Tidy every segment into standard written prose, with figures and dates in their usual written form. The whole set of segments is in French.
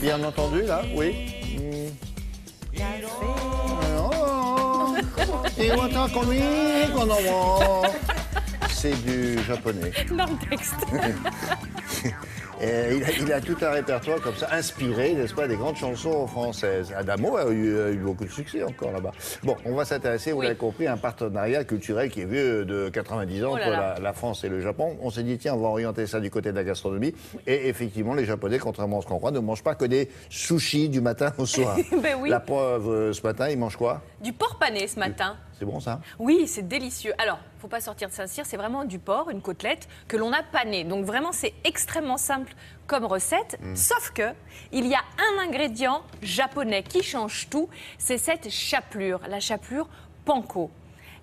bien entendu, là? Oui. C'est du japonais. Dans le texte. Il a tout un répertoire comme ça, inspiré, n'est-ce pas, des grandes chansons françaises. Adamo a eu beaucoup de succès encore là-bas. Bon, on va s'intéresser, vous l'avez compris, à un partenariat culturel qui est vieux de 90 ans entre la France et le Japon. On s'est dit, tiens, on va orienter ça du côté de la gastronomie. Et effectivement, les Japonais, contrairement à ce qu'on croit, ne mangent pas que des sushis du matin au soir. Ben oui. La preuve, ce matin, ils mangent quoi? Du porc pané ce matin. C'est bon ça? Oui, c'est délicieux. Alors, faut pas sortir de Saint-Cyr, c'est vraiment du porc, une côtelette que l'on a pané. Donc vraiment, c'est extrêmement simple comme recette. Sauf que il y a un ingrédient japonais qui change tout, c'est cette chapelure, la chapelure panko.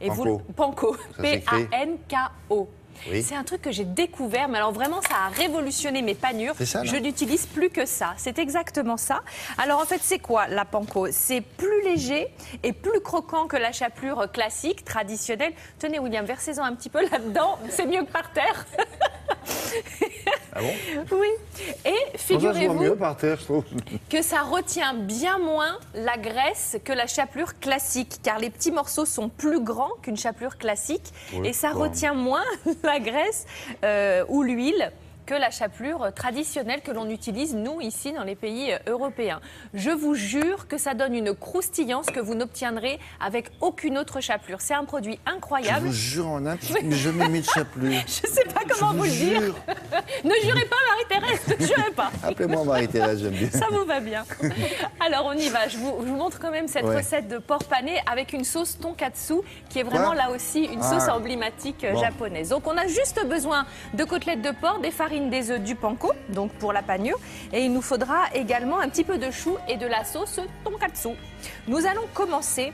Et panko, P-A-N-K-O. Oui. C'est un truc que j'ai découvert, mais alors vraiment ça a révolutionné mes panures. Ça, je n'utilise plus que ça, c'est exactement ça. Alors en fait c'est quoi la panko? C'est plus léger et plus croquant que la chapelure classique, traditionnelle. Tenez William, versez-en un petit peu là-dedans, c'est mieux que par terre. Ah bon? Oui. Et figurez-vous que ça retient bien moins la graisse que la chapelure classique, car les petits morceaux sont plus grands qu'une chapelure classique, et ça retient moins la graisse ou l'huile que la chapelure traditionnelle que l'on utilise, nous, ici, dans les pays européens. Je vous jure que ça donne une croustillance que vous n'obtiendrez avec aucune autre chapelure. C'est un produit incroyable. Je vous jure, on a jamais mis de chapelure. Je ne sais pas comment vous le dire. Ne jurez pas, Marie-Thérèse, ne jurez pas. Appelez-moi Marie-Thérèse, j'aime bien. Ça vous va bien. Alors, on y va. Je vous montre quand même cette recette de porc pané avec une sauce tonkatsu, qui est vraiment là aussi une sauce emblématique japonaise. Donc, on a juste besoin de côtelettes de porc, des farines, des œufs, du panko, donc pour la panure, et il nous faudra également un petit peu de chou et de la sauce tonkatsu. Nous allons commencer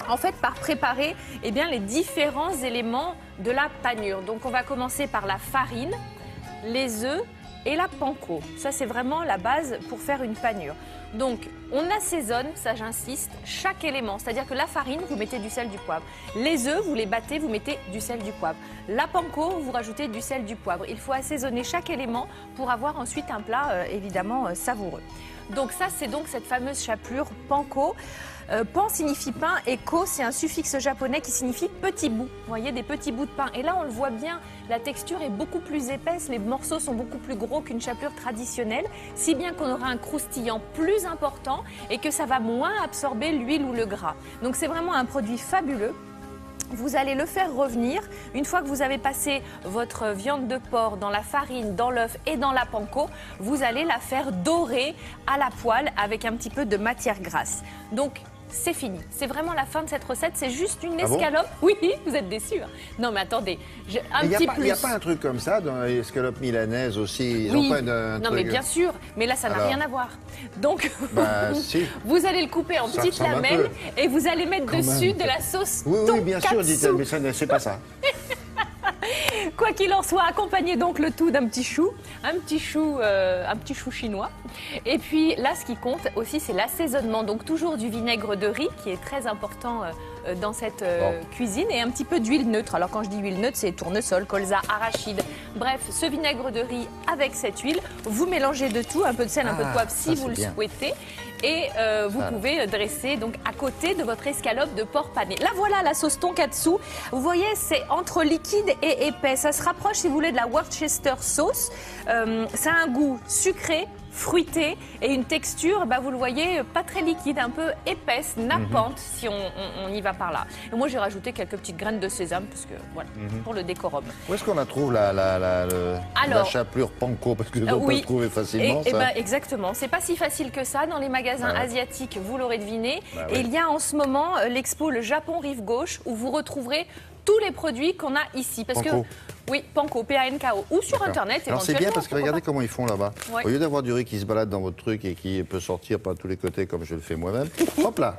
en fait par préparer les différents éléments de la panure. Donc on va commencer par la farine, les œufs et la panko. Ça c'est vraiment la base pour faire une panure. Donc, on assaisonne, ça j'insiste, chaque élément. C'est-à-dire que la farine, vous mettez du sel, du poivre. Les œufs, vous les battez, vous mettez du sel, du poivre. La panko, vous rajoutez du sel, du poivre. Il faut assaisonner chaque élément pour avoir ensuite un plat évidemment savoureux. Donc ça, c'est donc cette fameuse chapelure panko. Pan signifie pain et ko, c'est un suffixe japonais qui signifie petit bout. Vous voyez, des petits bouts de pain. Et là, on le voit bien, la texture est beaucoup plus épaisse, les morceaux sont beaucoup plus gros qu'une chapelure traditionnelle, si bien qu'on aura un croustillant plus important et que ça va moins absorber l'huile ou le gras. Donc c'est vraiment un produit fabuleux. Vous allez le faire revenir. Une fois que vous avez passé votre viande de porc dans la farine, dans l'œuf et dans la panko, vous allez la faire dorer à la poêle avec un petit peu de matière grasse. Donc, c'est fini. C'est vraiment la fin de cette recette. C'est juste une escalope. Oui, vous êtes déçus. Non, mais attendez. Il n'y a pas un truc comme ça dans les escalopes milanaises aussi? Ils ont pas non, mais bien sûr. Mais là, ça n'a rien à voir. Donc, si. Vous allez le couper en petites lamelles et vous allez mettre dessus de la sauce tonkatsu. Oui, bien sûr, dit-elle, mais c'est pas ça. Quoi qu'il en soit, accompagnez donc le tout d'un petit chou, un petit chou chinois. Et puis là, ce qui compte aussi, c'est l'assaisonnement. Donc toujours du vinaigre de riz qui est très important dans cette cuisine et un petit peu d'huile neutre. Alors quand je dis huile neutre, c'est tournesol, colza, arachide. Bref, ce vinaigre de riz avec cette huile, vous mélangez de tout, un peu de sel, un peu de poivre si vous le souhaitez. Et vous pouvez dresser donc à côté de votre escalope de porc pané. Là voilà la sauce tonkatsu. Vous voyez, c'est entre liquide et épais. Ça se rapproche, si vous voulez, de la Worcester sauce. Ça a un goût sucré, fruité et une texture, vous le voyez, pas très liquide, un peu épaisse, nappante si on y va par là. Et moi j'ai rajouté quelques petites graines de sésame parce que voilà, pour le décorum. Où est-ce qu'on la trouve la chapelure panko? Parce que on peut le trouver facilement. Exactement, c'est pas si facile que ça. Dans les magasins asiatiques, vous l'aurez deviné. Et il y a en ce moment l'expo Le Japon Rive Gauche où vous retrouverez tous les produits qu'on a ici. Parce panko. Oui, panko, P-A-N-K-O, ou sur Internet. Alors c'est bien parce que regardez comment ils font là-bas. Au lieu d'avoir du riz qui se balade dans votre truc et qui peut sortir par tous les côtés comme je le fais moi-même, hop là.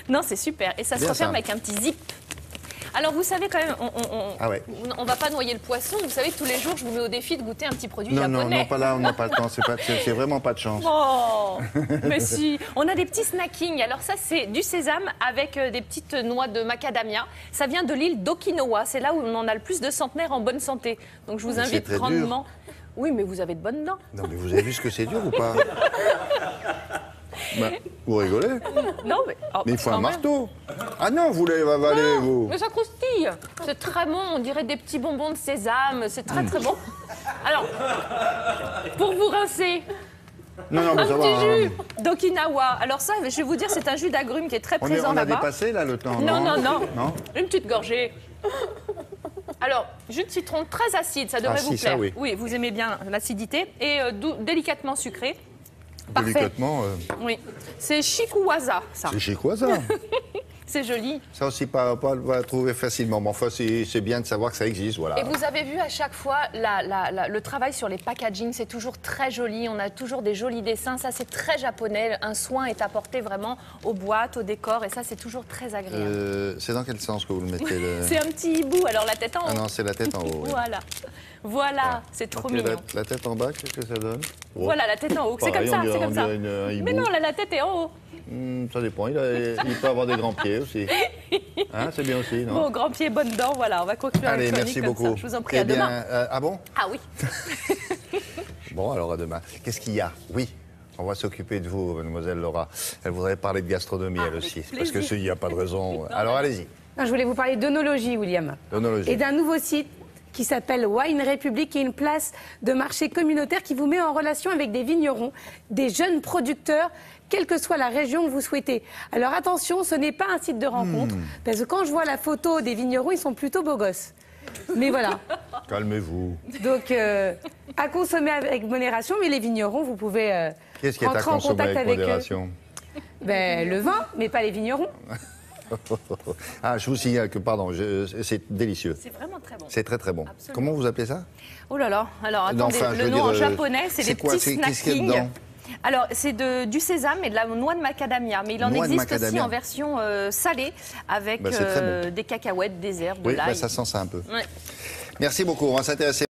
Non, c'est super. Et ça se referme avec un petit zip. Alors vous savez quand même, on va pas noyer le poisson. Vous savez, tous les jours, je vous mets au défi de goûter un petit produit japonais. Non, pas là, on n'a pas le temps. C'est vraiment pas de chance. Oh, mais si. On a des petits snackings. Alors ça, c'est du sésame avec des petites noix de macadamia. Ça vient de l'île d'Okinawa. C'est là où on en a le plus de centenaires en bonne santé. Donc je vous invite grandement. Oui, mais vous avez de bonnes dents. Non, mais vous avez vu ce que c'est dur ou pas? Bah, vous rigolez? Non, mais... Oh, mais il faut un marteau. Ah non, vous l'avez avalé, vous. Mais ça croustille. C'est très bon, on dirait des petits bonbons de sésame. C'est très, très bon. Alors, pour vous rincer... Non, mais ça va. Un petit jus d'Okinawa. Alors ça, je vais vous dire, c'est un jus d'agrumes qui est très présent là-bas. On a dépassé, là, le temps, non? Non. Une petite gorgée. Alors, jus de citron très acide, ça devrait vous plaire. Ça, oui. Oui, vous aimez bien l'acidité. Et délicatement sucré. Délicatement Oui. C'est Shikuwaza, ça. C'est Shikuwaza. C'est joli. Ça aussi, pas le trouver facilement. Mais enfin, c'est bien de savoir que ça existe, voilà. Et vous avez vu à chaque fois, le travail sur les packaging, c'est toujours très joli. On a toujours des jolis dessins. Ça, c'est très japonais. Un soin est apporté vraiment aux boîtes, au décor. Et ça, c'est toujours très agréable. C'est dans quel sens que vous le mettez C'est un petit hibou, alors la tête en haut. Ah non, c'est la tête en haut. Oui. Voilà, c'est trop mignon. La tête en bas, qu'est-ce que ça donne? Voilà, la tête en haut. C'est comme ça, c'est comme ça. Mais non, la tête est en haut. Ça dépend, il peut avoir des grands pieds aussi. Hein, c'est bien aussi, non? Bon, grands pieds, bonnes dents, voilà, on va conclure avec Allez, merci beaucoup. Ça. Je vous en prie, à demain. Ah bon? Ah oui. Bon, alors à demain. Qu'est-ce qu'il y a? Oui, on va s'occuper de vous, mademoiselle Laura. Elle voudrait parler de gastronomie, elle aussi. Parce que il n'y a pas de raison. Alors allez-y. Je voulais vous parler d'œnologie, William. D'œnologie. Et d'un nouveau site qui s'appelle Wine Republic, qui est une place de marché communautaire qui vous met en relation avec des vignerons, des jeunes producteurs, quelle que soit la région que vous souhaitez. Alors attention, ce n'est pas un site de rencontre, parce que quand je vois la photo des vignerons, ils sont plutôt beaux gosses. Mais voilà. Calmez-vous. Donc, à consommer avec modération, mais les vignerons, vous pouvez Qu'est-ce qui est à rentrer en consommer contact avec modération? Le vin, mais pas les vignerons. Ah, je vous signale que, pardon, c'est délicieux. C'est vraiment très bon. C'est très très bon. Absolument. Comment vous appelez ça? Oh là là, alors attendez, enfin, le nom en japonais, c'est des petits snackings. Qu'est-ce qu'il y a dedans? Alors, c'est du sésame et de la noix de macadamia, mais il en existe aussi en version salée, avec des cacahuètes, des herbes, de l'ail. Oui, ça sent ça un peu. Ouais. Merci beaucoup, on va s'intéresser.